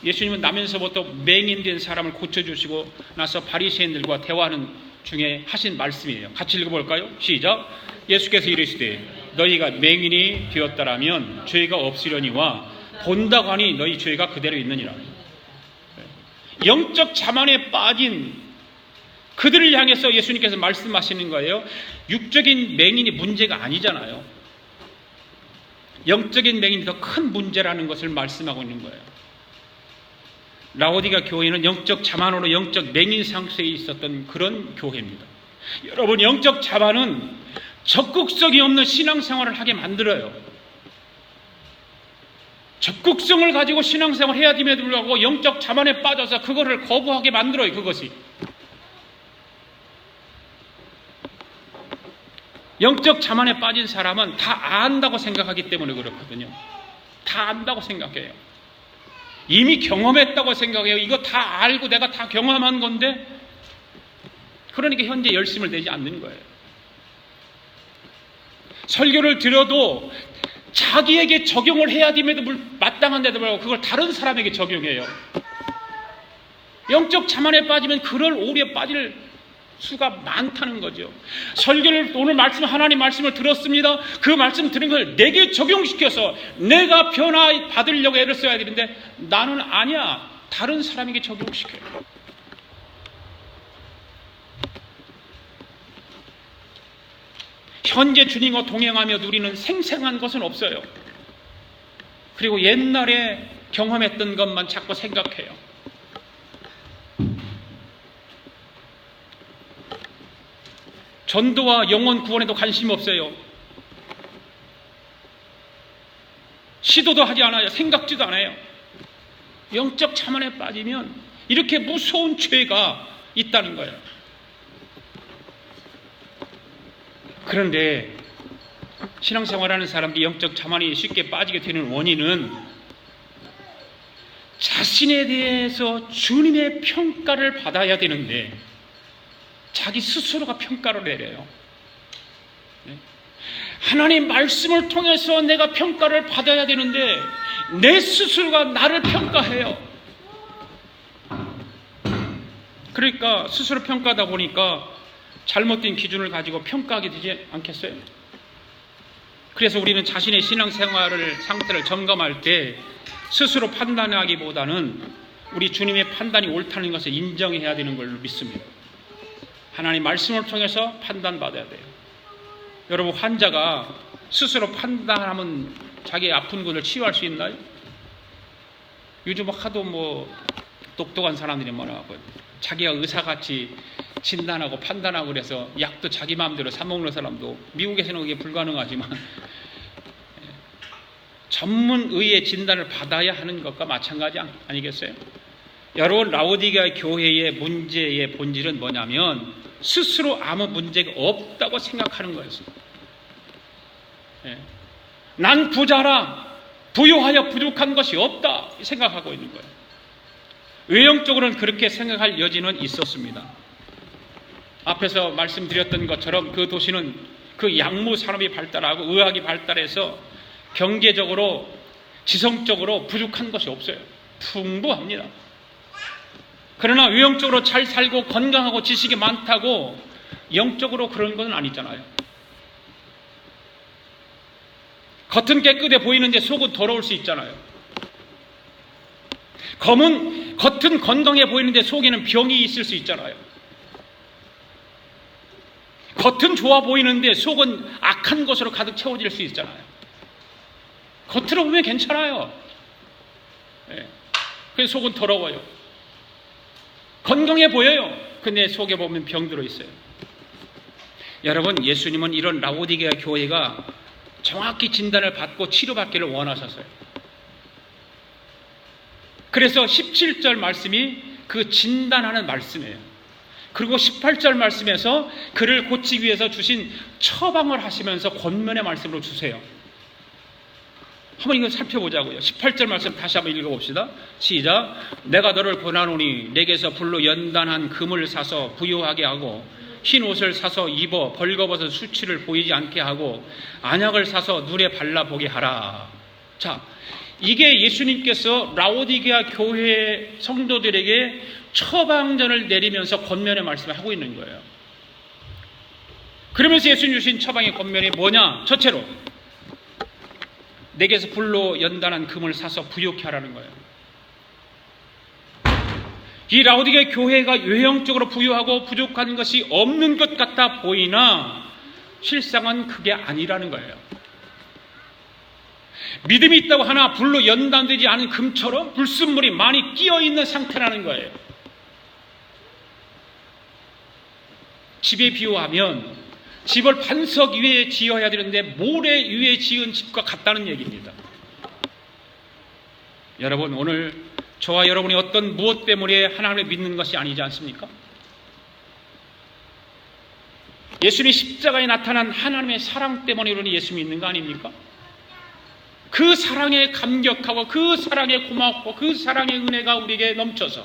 예수님은 나면서부터 맹인된 사람을 고쳐주시고 나서 바리새인들과 대화하는 중에 하신 말씀이에요. 같이 읽어볼까요? 시작. 예수께서 이르시되 너희가 맹인이 되었다라면 죄가 없으려니와 본다고 하니 너희 죄가 그대로 있느니라. 영적 자만에 빠진 그들을 향해서 예수님께서 말씀하시는 거예요. 육적인 맹인이 문제가 아니잖아요. 영적인 맹인이 더 큰 문제라는 것을 말씀하고 있는 거예요. 라오디가 교회는 영적 자만으로 영적 맹인 상태에 있었던 그런 교회입니다. 여러분, 영적 자만은 적극성이 없는 신앙생활을 하게 만들어요. 적극성을 가지고 신앙생활을 해야 됨에도 불구하고 영적 자만에 빠져서 그거를 거부하게 만들어요. 그것이 영적 자만에 빠진 사람은 다 안다고 생각하기 때문에 그렇거든요. 다 안다고 생각해요. 이미 경험했다고 생각해요. 이거 다 알고 내가 다 경험한 건데, 그러니까 현재 열심을 내지 않는 거예요. 설교를 들어도 자기에게 적용을 해야 됨에도 마땅한데도 불구하고 그걸 다른 사람에게 적용해요. 영적 자만에 빠지면 그럴 오류에 빠질 수가 많다는 거죠. 설교를 오늘 하나님 말씀을 들었습니다. 그 말씀 들은 걸 내게 적용시켜서 내가 변화 받으려고 애를 써야 되는데 나는 아니야. 다른 사람에게 적용시켜요. 현재 주님과 동행하며 누리는 생생한 것은 없어요. 그리고 옛날에 경험했던 것만 자꾸 생각해요. 전도와 영혼 구원에도 관심 없어요. 시도도 하지 않아요. 생각지도 않아요. 영적 자만에 빠지면 이렇게 무서운 죄가 있다는 거예요. 그런데 신앙생활하는 사람들이 영적 자만이 쉽게 빠지게 되는 원인은 자신에 대해서 주님의 평가를 받아야 되는데 자기 스스로가 평가를 내려요. 하나님 말씀을 통해서 내가 평가를 받아야 되는데 내 스스로가 나를 평가해요. 그러니까 스스로 평가하다 보니까 잘못된 기준을 가지고 평가하게 되지 않겠어요? 그래서 우리는 자신의 신앙생활을 상태를 점검할 때 스스로 판단하기보다는 우리 주님의 판단이 옳다는 것을 인정해야 되는 걸 믿습니다. 하나님 말씀을 통해서 판단받아야 돼요. 여러분, 환자가 스스로 판단하면 자기 아픈 곳을 치유할 수 있나요? 요즘 하도 똑똑한 사람들이 뭐라고 자기가 의사같이 진단하고 판단하고 그래서 약도 자기 마음대로 사먹는 사람도, 미국에서는 그게 불가능하지만 전문의의 진단을 받아야 하는 것과 마찬가지 아니겠어요? 여러분, 라오디게아 교회의 문제의 본질은 뭐냐면 스스로 아무 문제가 없다고 생각하는 거였습니다. 난 부자라, 부유하여 부족한 것이 없다 생각하고 있는 거예요. 외형적으로는 그렇게 생각할 여지는 있었습니다. 앞에서 말씀드렸던 것처럼 그 도시는 그 약무 산업이 발달하고 의학이 발달해서 경제적으로, 지성적으로 부족한 것이 없어요. 풍부합니다. 그러나 외형적으로 잘 살고 건강하고 지식이 많다고 영적으로 그런 건 아니잖아요. 겉은 깨끗해 보이는데 속은 더러울 수 있잖아요. 겉은 건강해 보이는데 속에는 병이 있을 수 있잖아요. 겉은 좋아 보이는데 속은 악한 것으로 가득 채워질 수 있잖아요. 겉으로 보면 괜찮아요. 그래서 속은 더러워요. 건강해 보여요. 근데 속에 보면 병 들어있어요. 여러분, 예수님은 이런 라오디게아 교회가 정확히 진단을 받고 치료받기를 원하셨어요. 그래서 17절 말씀이 그 진단하는 말씀이에요. 그리고 18절 말씀에서 그를 고치기 위해서 주신 처방을 하시면서 권면의 말씀으로 주세요. 한번 이거 살펴보자고요. 18절 말씀 다시 한번 읽어봅시다. 시작. 내가 너를 권하노니 내게서 불로 연단한 금을 사서 부유하게 하고 흰 옷을 사서 입어 벌거벗은 수치를 보이지 않게 하고 안약을 사서 눈에 발라보게 하라. 자, 이게 예수님께서 라오디게아 교회 성도들에게 처방전을 내리면서 권면의 말씀을 하고 있는 거예요. 그러면서 예수님 주신 처방의 권면이 뭐냐? 첫째로 내게서 불로 연단한 금을 사서 부유케 하라는 거예요. 이 라오디게아 교회가 외형적으로 부유하고 부족한 것이 없는 것 같아 보이나 실상은 그게 아니라는 거예요. 믿음이 있다고 하나 불로 연단되지 않은 금처럼 불순물이 많이 끼어있는 상태라는 거예요. 집에 비유하면 집을 반석 위에 지어야 되는데 모래 위에 지은 집과 같다는 얘기입니다. 여러분, 오늘 저와 여러분이 어떤 무엇 때문에 하나님을 믿는 것이 아니지 않습니까? 예수님 십자가에 나타난 하나님의 사랑 때문에 우리는 예수 믿는 거 아닙니까? 그 사랑에 감격하고 그 사랑에 고맙고 그 사랑의 은혜가 우리에게 넘쳐서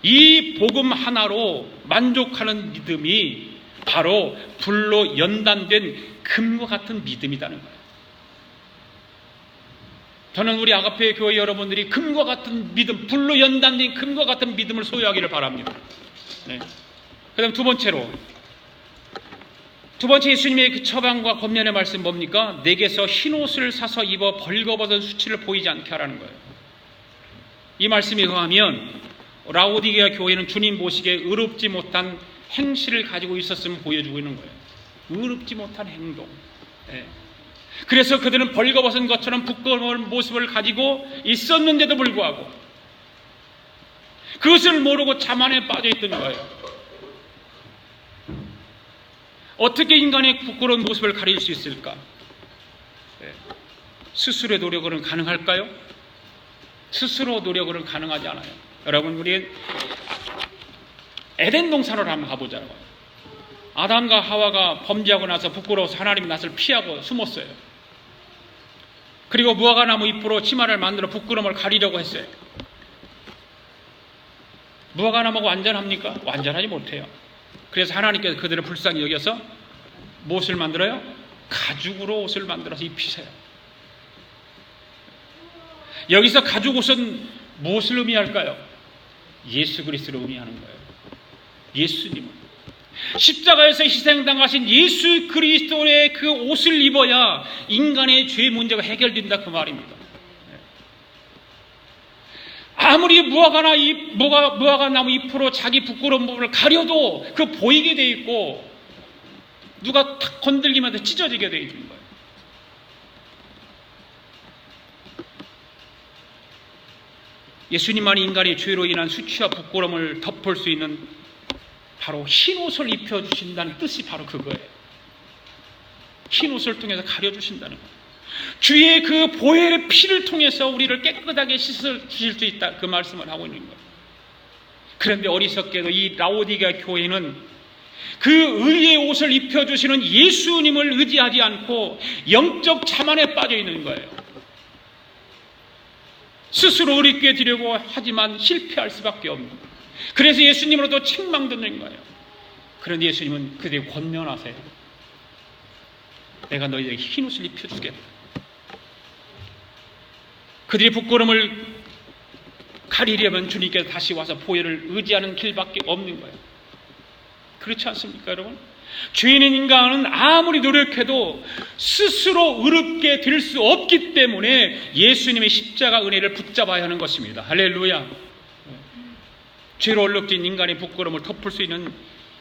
이 복음 하나로 만족하는 믿음이 바로 불로 연단된 금과 같은 믿음이라는 거예요. 저는 우리 아가페 교회 여러분들이 금과 같은 믿음, 불로 연단된 금과 같은 믿음을 소유하기를 바랍니다. 네. 그 다음 두 번째 예수님의 그 처방과 권면의 말씀 뭡니까? 내게서 흰옷을 사서 입어 벌거벗은 수치를 보이지 않게 하라는 거예요. 이 말씀에 의하면 라오디게아 교회는 주님 보시기에 의롭지 못한 행실을 가지고 있었음을 보여주고 있는 거예요. 의롭지 못한 행동. 네. 그래서 그들은 벌거벗은 것처럼 부끄러운 모습을 가지고 있었는데도 불구하고 그것을 모르고 자만에 빠져있던 거예요. 어떻게 인간의 부끄러운 모습을 가릴 수 있을까? 네. 스스로의 노력으로는 가능할까요? 스스로 노력으로는 가능하지 않아요. 여러분, 우리 에덴 동산으로 한번 가보자고요. 아담과 하와가 범죄하고 나서 부끄러워서 하나님의 낯을 피하고 숨었어요. 그리고 무화과 나무 잎으로 치마를 만들어 부끄러움을 가리려고 했어요. 무화과 나무가 완전합니까? 완전하지 못해요. 그래서 하나님께서 그들을 불쌍히 여겨서 무엇을 만들어요? 가죽으로 옷을 만들어서 입히세요. 여기서 가죽 옷은 무엇을 의미할까요? 예수 그리스도를 의미하는 거예요. 예수님은 십자가에서 희생당하신 예수 그리스도의 그 옷을 입어야 인간의 죄 문제가 해결된다, 그 말입니다. 아무리 무화과 나무 잎으로 자기 부끄러운 부분을 가려도 그 보이게 돼 있고 누가 탁 건들기만 해도 찢어지게 돼 있는 거예요. 예수님만이 인간의 죄로 인한 수치와 부끄러움을 덮을 수 있는 바로 흰 옷을 입혀주신다는 뜻이 바로 그거예요. 흰 옷을 통해서 가려주신다는 거예요. 주의 그 보혈의 피를 통해서 우리를 깨끗하게 씻어주실 수 있다, 그 말씀을 하고 있는 거예요. 그런데 어리석게도 이 라오디게아 교회는 그 의의 옷을 입혀주시는 예수님을 의지하지 않고 영적 자만에 빠져 있는 거예요. 스스로 의롭게 되려고 하지만 실패할 수밖에 없는 거예요. 그래서 예수님으로도 책망듣는 거예요. 그런데 예수님은 그들에게 권면하세요. 내가 너희에게 흰 옷을 입혀주겠다. 그들의 부끄러움을 가리려면 주님께서 다시 와서 보혈을 의지하는 길밖에 없는 거예요. 그렇지 않습니까, 여러분? 죄 있는 인간은 아무리 노력해도 스스로 의롭게 될 수 없기 때문에 예수님의 십자가 은혜를 붙잡아야 하는 것입니다. 할렐루야. 죄로 얼룩진 인간의 부끄러움을 덮을 수 있는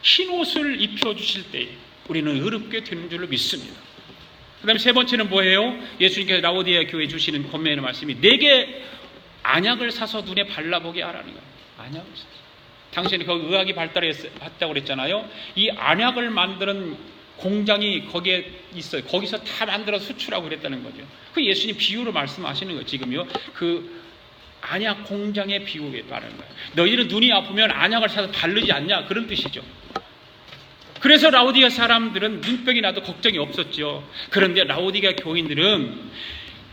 흰 옷을 입혀주실 때 우리는 의롭게 되는 줄로 믿습니다. 그 다음에 세 번째는 뭐예요? 예수님께서 라오디게아 교회에 주시는 권면의 말씀이 내게 안약을 사서 눈에 발라보게 하라는 거예요. 안약을 사서. 당신이 거기 의학이 발달했다고 그랬잖아요. 이 안약을 만드는 공장이 거기에 있어요. 거기서 다 만들어서 수출하고 그랬다는 거죠. 그 예수님 비유로 말씀하시는 거예요. 지금요. 그 안약 공장의 비유에 따르는 거예요. 너희는 눈이 아프면 안약을 사서 바르지 않냐? 그런 뜻이죠. 그래서 라오디게아 사람들은 눈병이 나도 걱정이 없었죠. 그런데 라오디게아 교인들은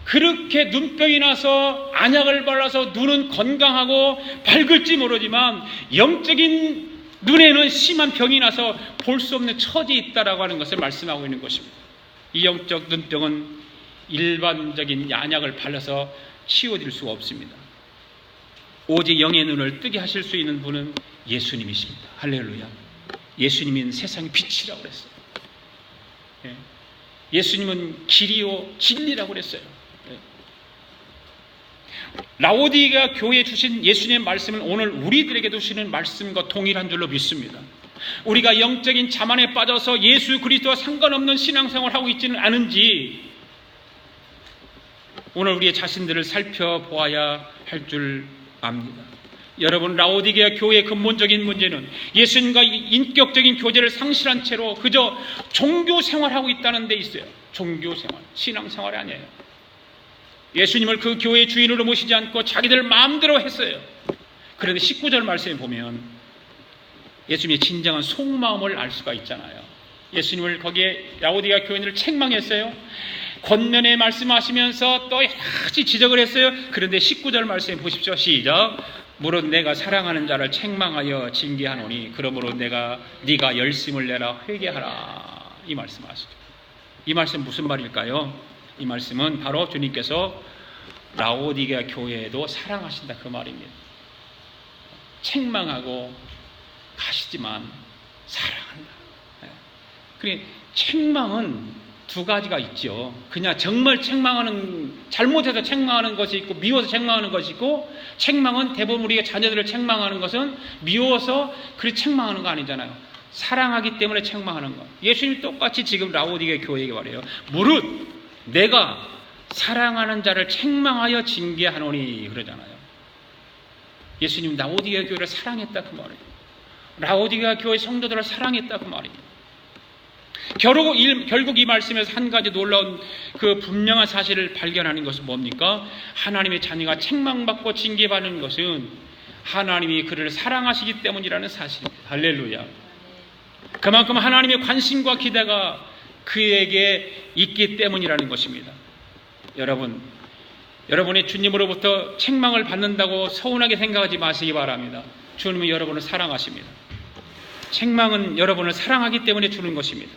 그렇게 눈병이 나서 안약을 발라서 눈은 건강하고 밝을지 모르지만 영적인 눈에는 심한 병이 나서 볼 수 없는 처지에 있다라고 하는 것을 말씀하고 있는 것입니다. 이 영적 눈병은 일반적인 안약을 발라서 치워질 수가 없습니다. 오직 영의 눈을 뜨게 하실 수 있는 분은 예수님이십니다. 할렐루야. 예수님은 세상의 빛이라고 그랬어요. 예수님은 길이요 진리라고 그랬어요. 라오디게아 교회에 주신 예수님의 말씀은 오늘 우리들에게 주시는 말씀과 동일한 줄로 믿습니다. 우리가 영적인 자만에 빠져서 예수 그리스도와 상관없는 신앙생활을 하고 있지는 않은지 오늘 우리의 자신들을 살펴보아야 할 줄 압니다. 여러분, 라오디게아 교회의 근본적인 문제는 예수님과 인격적인 교제를 상실한 채로 그저 종교 생활하고 있다는 데 있어요. 종교 생활, 신앙 생활이 아니에요. 예수님을 그 교회의 주인으로 모시지 않고 자기들 마음대로 했어요. 그런데 19절 말씀에 보면 예수님의 진정한 속마음을 알 수가 있잖아요. 예수님을 거기에 라오디게아 교인들을 책망했어요. 권면에 말씀하시면서 또 여러 가지 지적을 했어요. 그런데 19절 말씀에 보십시오. 시작. 무릇 내가 사랑하는 자를 책망하여 징계하노니 그러므로 네가 열심을 내라 회개하라. 이 말씀하시죠. 이 말씀 무슨 말일까요? 이 말씀은 바로 주님께서 라오디게아 교회에도 사랑하신다 그 말입니다. 책망하고 가시지만 사랑한다. 그러니까 책망은 두 가지가 있죠. 그냥 정말 잘못해서 책망하는 것이 있고 미워서 책망하는 것이 있고, 책망은 대부분 우리가 자녀들을 책망하는 것은 미워서 그렇게 책망하는 거 아니잖아요. 사랑하기 때문에 책망하는 거. 예수님이 똑같이 지금 라오디게아 교회에게 말해요. 무릇 내가 사랑하는 자를 책망하여 징계하노니 그러잖아요. 예수님 라오디게아 교회를 사랑했다 그 말이에요. 라오디게아 교회 성도들을 사랑했다 그 말이에요. 결국 이 말씀에서 한 가지 놀라운 그 분명한 사실을 발견하는 것은 뭡니까? 하나님의 자녀가 책망받고 징계받는 것은 하나님이 그를 사랑하시기 때문이라는 사실입니다. 할렐루야. 그만큼 하나님의 관심과 기대가 그에게 있기 때문이라는 것입니다. 여러분이 주님으로부터 책망을 받는다고 서운하게 생각하지 마시기 바랍니다. 주님은 여러분을 사랑하십니다. 책망은 여러분을 사랑하기 때문에 주는 것입니다.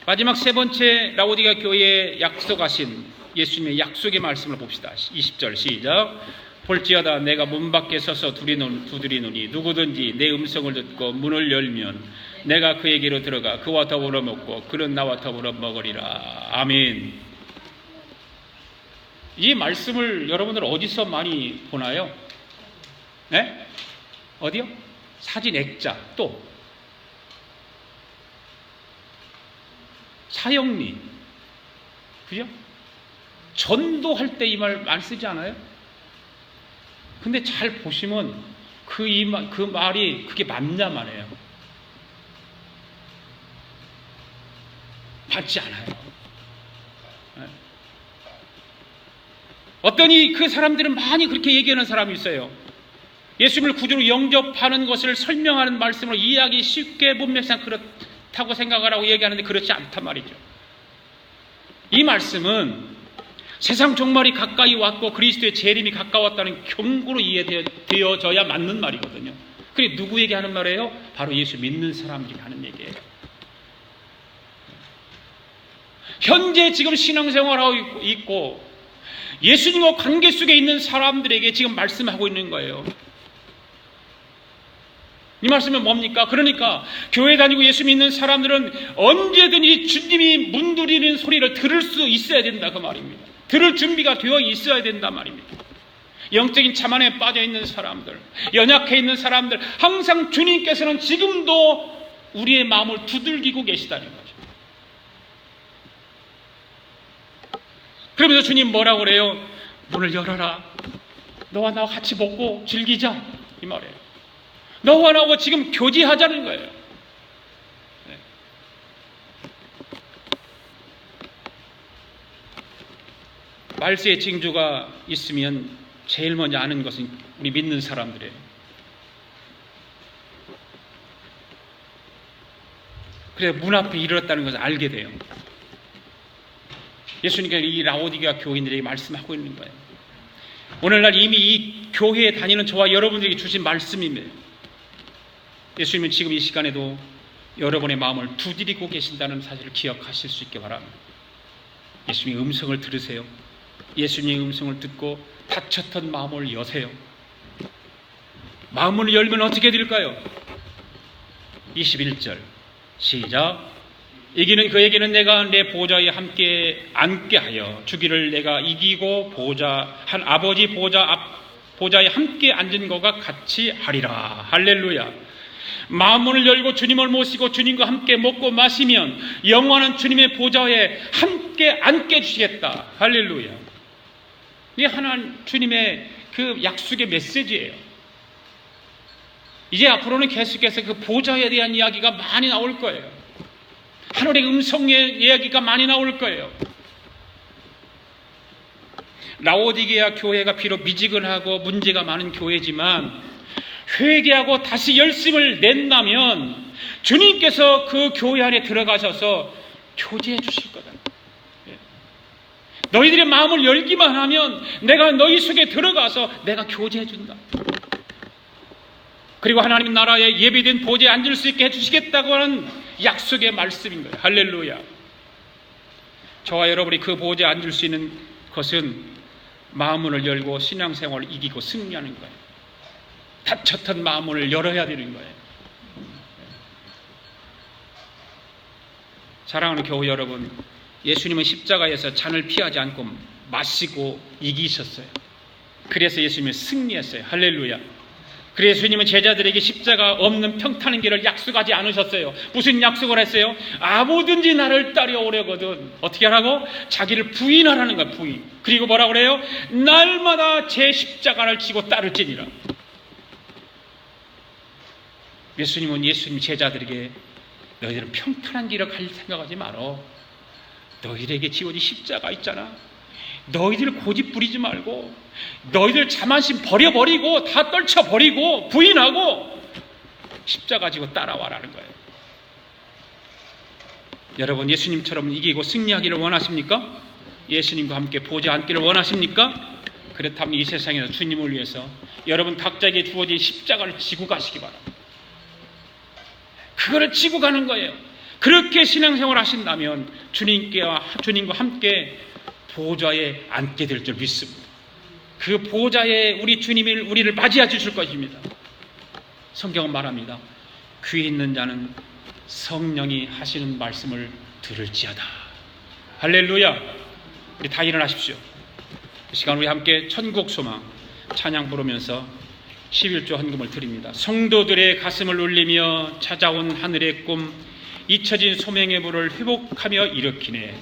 마지막 세 번째 라오디게아 교회에 약속하신 예수님의 약속의 말씀을 봅시다. 20절 시작. 볼지어다 내가 문 밖에 서서 두드리노니 누구든지 내 음성을 듣고 문을 열면 내가 그에게로 들어가 그와 더불어 먹고 그는 나와 더불어 먹으리라. 아멘. 이 말씀을 여러분들 어디서 많이 보나요? 네? 어디요? 사진 액자, 또 사형리, 그죠? 전도할 때 이 말 많이 쓰지 않아요? 근데 잘 보시면 그 말이 그게 맞냐 말이에요. 맞지 않아요. 어떠니 그 사람들은 많이 그렇게 얘기하는 사람이 있어요. 예수님을 구주로 영접하는 것을 설명하는 말씀으로 이해하기 쉽게 문맥상 그렇다고 생각하라고 얘기하는데 그렇지 않단 말이죠. 이 말씀은 세상 종말이 가까이 왔고 그리스도의 재림이 가까웠다는 경고로 이해되어져야 맞는 말이거든요. 그게 누구에게 하는 말이에요? 바로 예수 믿는 사람들이 하는 얘기예요. 현재 지금 신앙생활하고 있고 예수님과 관계 속에 있는 사람들에게 지금 말씀하고 있는 거예요. 이 말씀은 뭡니까? 그러니까 교회 다니고 예수 믿는 사람들은 언제든지 주님이 문드리는 소리를 들을 수 있어야 된다 그 말입니다. 들을 준비가 되어 있어야 된다 말입니다. 영적인 자만에 빠져 있는 사람들, 연약해 있는 사람들, 항상 주님께서는 지금도 우리의 마음을 두들기고 계시다는 거죠. 그러면서 주님 뭐라고 그래요? 문을 열어라. 너와 나와 같이 먹고 즐기자. 이 말이에요. 너와 나하고 지금 교제하자는 거예요. 네. 말세의 징조가 있으면 제일 먼저 아는 것은 우리 믿는 사람들이에요. 그래서 문 앞에 이르렀다는 것을 알게 돼요. 예수님께서 이 라오디게아 교인들에게 말씀하고 있는 거예요. 오늘날 이미 이 교회에 다니는 저와 여러분들에게 주신 말씀입니다. 예수님은 지금 이 시간에도 여러분의 마음을 두드리고 계신다는 사실을 기억하실 수 있게 바랍니다. 예수님의 음성을 들으세요. 예수님의 음성을 듣고 닫혔던 마음을 여세요. 마음을 열면 어떻게 될까요? 21절 시작. 이기는 그에게는 내가 내 보좌에 함께 앉게 하여 주기를 내가 이기고 아버지 보좌에 함께 앉은 것과 같이 하리라. 할렐루야. 마음문을 열고 주님을 모시고 주님과 함께 먹고 마시면 영원한 주님의 보좌에 함께 앉게 해주시겠다. 할렐루야. 이게 하나님 주님의 그 약속의 메시지예요. 이제 앞으로는 계속해서 그 보좌에 대한 이야기가 많이 나올 거예요. 하늘의 음성의 이야기가 많이 나올 거예요. 라오디게아 교회가 비록 미지근하고 문제가 많은 교회지만 회개하고 다시 열심을 낸다면 주님께서 그 교회 안에 들어가셔서 교제해 주실 거다. 너희들의 마음을 열기만 하면 내가 너희 속에 들어가서 내가 교제해 준다. 그리고 하나님 나라에 예비된 보좌에 앉을 수 있게 해주시겠다고 하는 약속의 말씀인 거예요. 할렐루야. 저와 여러분이 그 보좌에 앉을 수 있는 것은 마음문을 열고 신앙생활을 이기고 승리하는 거예요. 닫혔던 마음문을 열어야 되는 거예요. 사랑하는 교우 여러분, 예수님은 십자가에서 잔을 피하지 않고 마시고 이기셨어요. 그래서 예수님은 승리했어요. 할렐루야. 그래서 예수님은 제자들에게 십자가 없는 평탄한 길을 약속하지 않으셨어요. 무슨 약속을 했어요? 아무든지 나를 따라오려거든 어떻게 하라고? 자기를 부인하라는 거야. 부인. 그리고 뭐라고 그래요? 날마다 제 십자가를 지고 따를지니라. 예수님은 예수님 제자들에게 너희들은 평탄한 길을 갈 생각하지 말어. 너희들에게 지워진 십자가 있잖아. 너희들 고집 부리지 말고 너희들 자만심 버려버리고 다 떨쳐버리고 부인하고 십자가 지고 따라와라는 거예요. 여러분 예수님처럼 이기고 승리하기를 원하십니까? 예수님과 함께 보좌 앉기를 원하십니까? 그렇다면 이 세상에서 주님을 위해서 여러분 각자에게 주어진 십자가를 지고 가시기 바랍니다. 그거를 지고 가는 거예요. 그렇게 신앙생활 하신다면 주님과 함께 보좌에 앉게 될 줄 믿습니다. 그 보좌에 우리 주님이 우리를 맞이해 주실 것입니다. 성경은 말합니다. 귀에 있는 자는 성령이 하시는 말씀을 들을지어다. 할렐루야. 우리 다 일어나십시오. 이 시간 우리 함께 천국 소망 찬양 부르면서 11조 헌금을 드립니다. 성도들의 가슴을 울리며 찾아온 하늘의 꿈, 잊혀진 소명의 불을 회복하며 일으키네